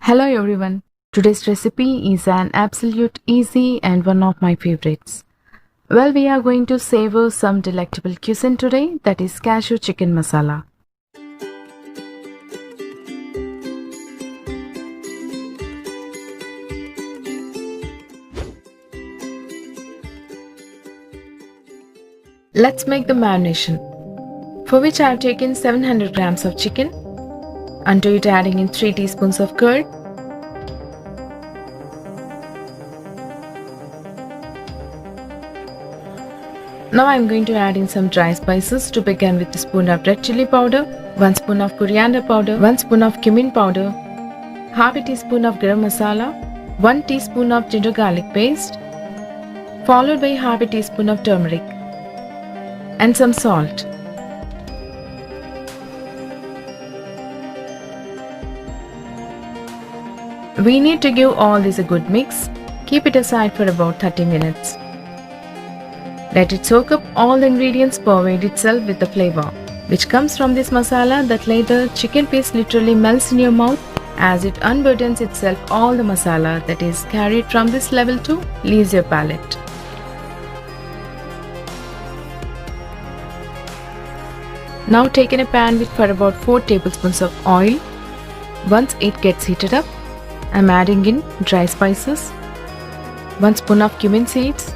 Hello everyone. Today's recipe is an absolute easy and one of my favorites. Well, we are going to savor some delectable cuisine today, that is cashew chicken masala. Let's make the marination, for which I have taken 700 grams of chicken. Unto it adding in 3 teaspoons of curd, now I am going to add in some dry spices to begin with a spoon of red chili powder, 1 spoon of coriander powder, 1 spoon of cumin powder, half a teaspoon of garam masala, 1 teaspoon of ginger garlic paste, followed by half a teaspoon of turmeric and some salt. We need to give all this a good mix. Keep it aside for about 30 minutes. Let it soak up all the ingredients, pervade itself with the flavor which comes from this masala that later chicken paste literally melts in your mouth as it unburdens itself. All the masala that is carried from this level to leaves your palate. Now take in a pan with for about 4 tablespoons of oil. Once it gets heated up, I am adding in dry spices, 1 spoon of cumin seeds,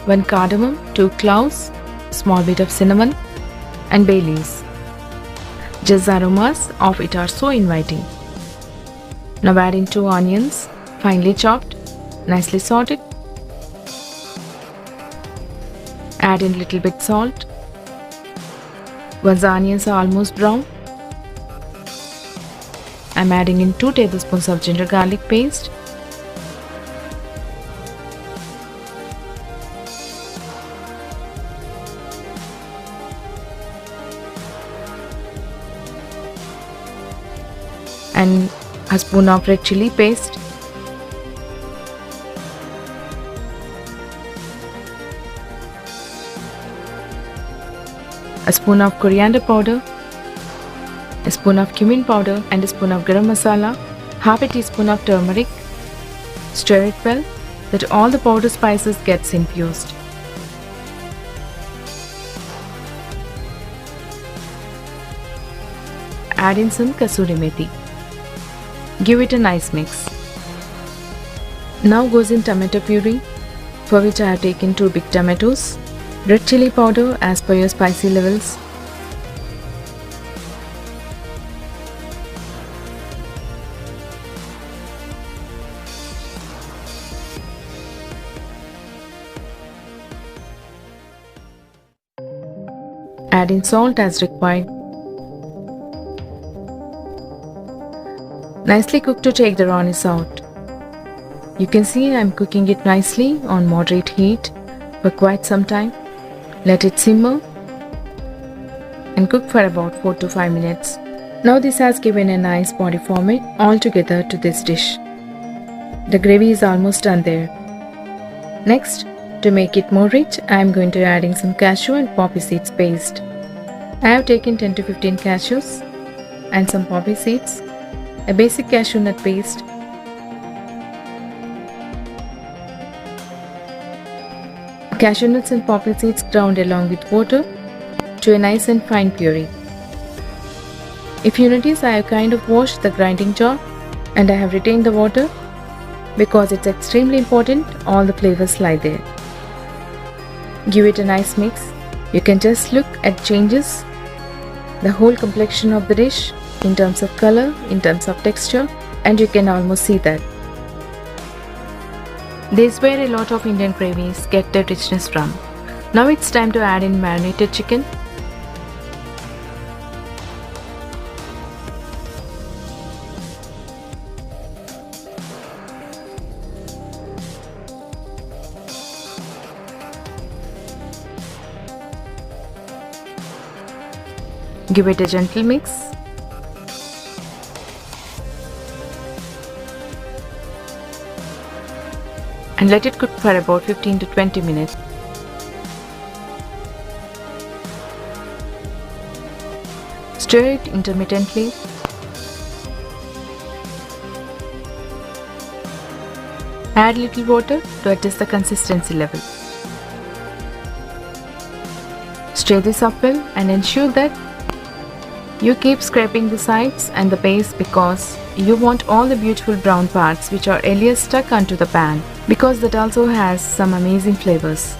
1 cardamom, 2 cloves, small bit of cinnamon and bay leaves. Just the aromas of it are so inviting. Now add in 2 onions, finely chopped, nicely sorted. Add in little bit salt. Once the onions are almost brown, I am adding in 2 tablespoons of ginger garlic paste, and a spoon of red chili paste, a spoon of coriander powder, a spoon of cumin powder and a spoon of garam masala, half a teaspoon of turmeric. Stir it well that all the powder spices gets infused. Add in some kasuri methi. Give it a nice mix. Now goes in tomato puree, for which I have taken 2 big tomatoes, red chili powder as per your spicy levels, add in salt as required. Nicely cook to take the rawness out. You can see I am cooking it nicely on moderate heat for quite some time. Let it simmer and cook for about 4 to 5 minutes. Now this has given a nice body format altogether to this dish. The gravy is almost done there. Next, to make it more rich, I am going to adding some cashew and poppy seeds paste. I have taken 10 to 15 cashews and some poppy seeds, a basic cashew nut paste, cashew nuts and poppy seeds ground along with water to a nice and fine puree. If you notice, I have kind of washed the grinding jar and I have retained the water because it's extremely important all the flavors lie there. Give it a nice mix. You can just look at changes, the whole complexion of the dish in terms of color, in terms of texture, and you can almost see that. This is where a lot of Indian gravies get their richness from. Now it's time to add in marinated chicken. Give it a gentle mix. And let it cook for about 15 to 20 minutes. Stir it intermittently Add little water to adjust the consistency level. Stir this up well and ensure that you keep scraping the sides and the base because you want all the beautiful brown parts which are earlier stuck onto the pan, because that also has some amazing flavors.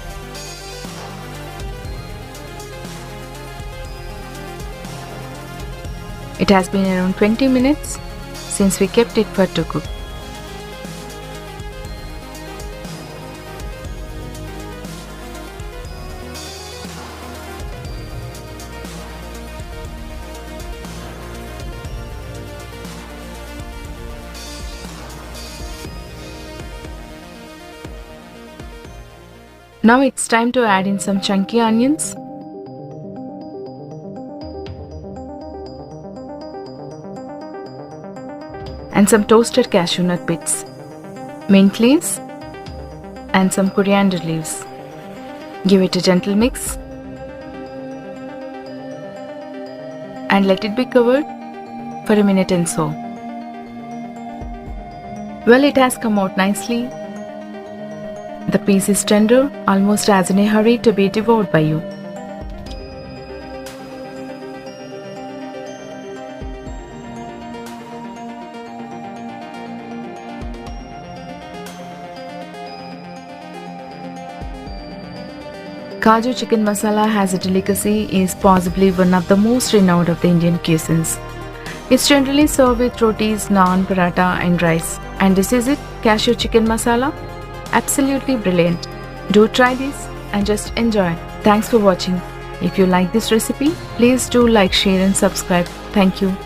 It has been around 20 minutes since we kept it for to cook. Now it's time to add in some chunky onions, and some toasted cashew nut bits, mint leaves, and some coriander leaves. Give it a gentle mix and let it be covered for a minute and so. Well, it has come out nicely. The piece is tender, almost as in a hurry to be devoured by you. Kaju chicken masala as a delicacy is possibly one of the most renowned of the Indian cuisines. It's generally served with rotis, naan, paratha and rice. And this is it, cashew chicken masala. Absolutely brilliant. Do try this and just enjoy. Thanks for watching. If you like this recipe, please do like, share and subscribe. Thank you.